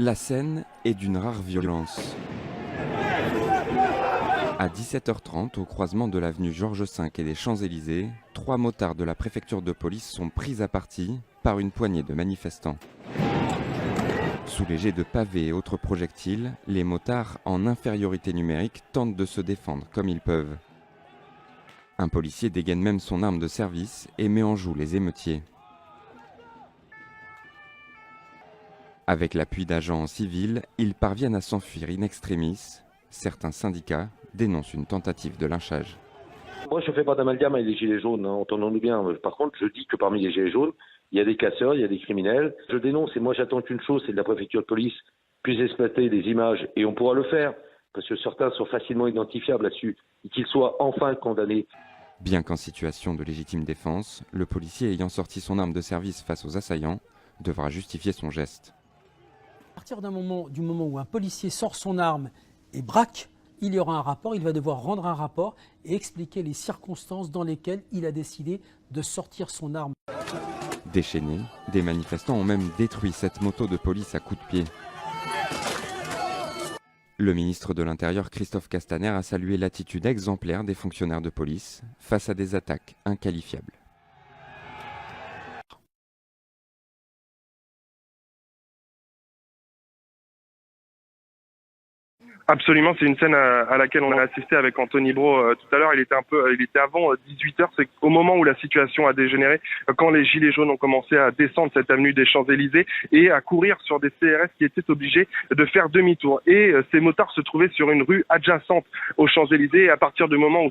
La scène est d'une rare violence. À 17h30, au croisement de l'avenue Georges V et des Champs-Élysées, 3 motards de la préfecture de police sont pris à partie par une poignée de manifestants. Sous les jets de pavés et autres projectiles, les motards en infériorité numérique tentent de se défendre comme ils peuvent. Un policier dégaine même son arme de service et met en joue les émeutiers. Avec l'appui d'agents civils, ils parviennent à s'enfuir in extremis. Certains syndicats dénoncent une tentative de lynchage. Moi, je ne fais pas d'amalgame avec les gilets jaunes, entendons-nous bien. Par contre, je dis que parmi les gilets jaunes, il y a des casseurs, il y a des criminels. Je dénonce et moi j'attends qu'une chose, c'est que la préfecture de police puisse exploiter des images et on pourra le faire parce que certains sont facilement identifiables là-dessus et qu'ils soient enfin condamnés. Bien qu'en situation de légitime défense, le policier ayant sorti son arme de service face aux assaillants devra justifier son geste. À partir du moment où un policier sort son arme et braque, il y aura un rapport, il va devoir rendre un rapport et expliquer les circonstances dans lesquelles il a décidé de sortir son arme. Déchaînés, des manifestants ont même détruit cette moto de police à coups de pied. Le ministre de l'Intérieur Christophe Castaner a salué l'attitude exemplaire des fonctionnaires de police face à des attaques inqualifiables. Absolument, c'est une scène à laquelle on a assisté avec Anthony Brault tout à l'heure. Il était avant 18h, c'est au moment où la situation a dégénéré, quand les gilets jaunes ont commencé à descendre cette avenue des Champs-Élysées et à courir sur des CRS qui étaient obligés de faire demi-tour. Et ces motards se trouvaient sur une rue adjacente aux Champs-Élysées. Et à partir du moment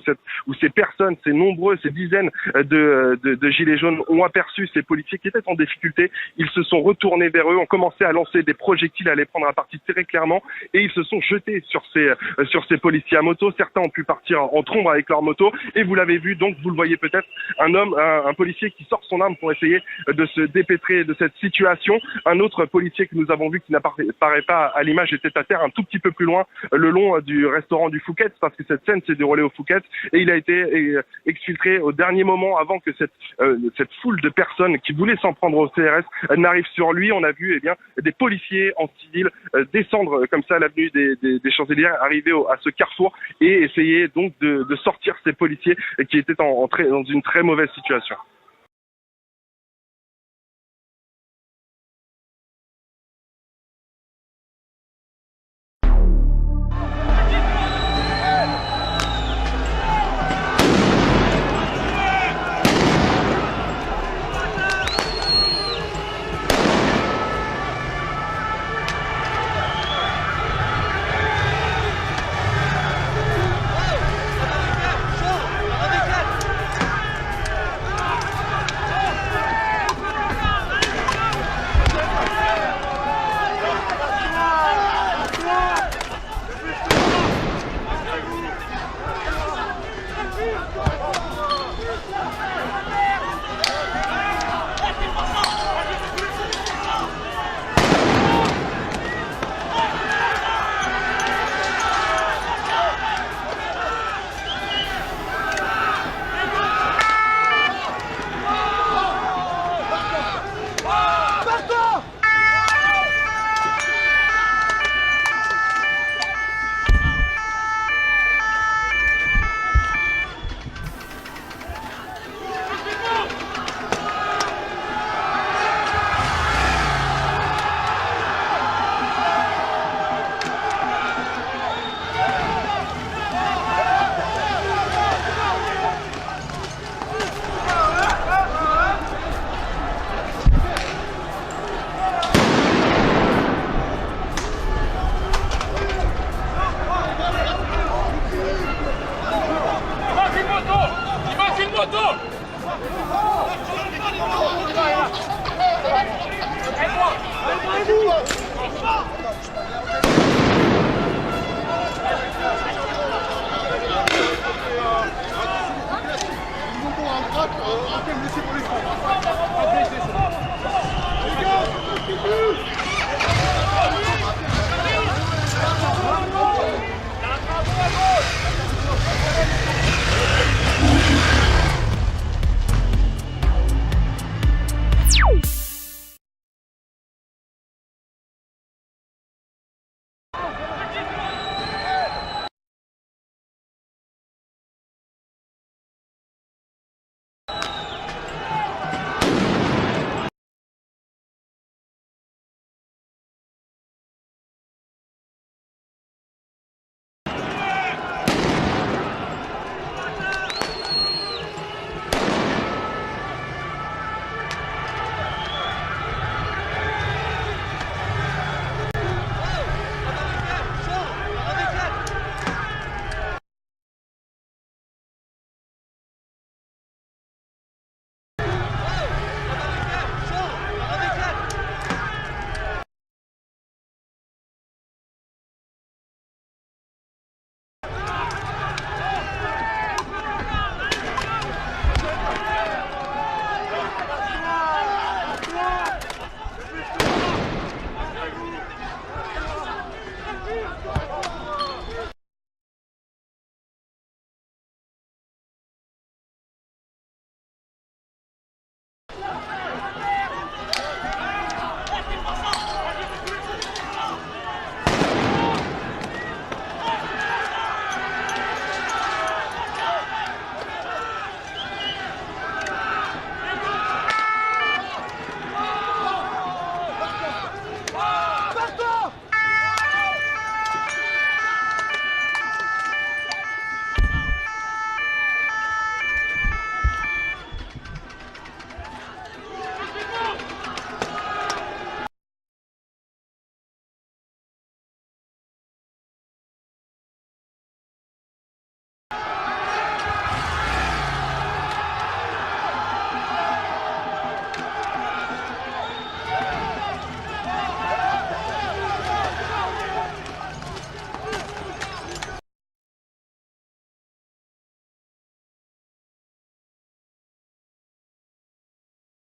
où ces personnes, ces dizaines de gilets jaunes ont aperçu ces policiers qui étaient en difficulté, ils se sont retournés vers eux, ont commencé à lancer des projectiles, à les prendre à partie très clairement, et ils se sont jetés sur ces policiers à moto. Certains ont pu partir en trombe avec leur moto et vous l'avez vu, donc vous le voyez peut-être, un policier qui sort son arme pour essayer de se dépêtrer de cette situation. Un autre policier que nous avons vu qui n'apparaît pas à l'image était à terre un tout petit peu plus loin, le long du restaurant du Fouquet's, parce que cette scène s'est déroulée au Fouquet's et il a été exfiltré au dernier moment avant que cette foule de personnes qui voulaient s'en prendre au CRS n'arrive sur lui. On a vu des policiers en civil descendre comme ça l'avenue des Champs-Élysées, arriver à ce carrefour et essayer donc de sortir ces policiers qui étaient dans une très mauvaise situation.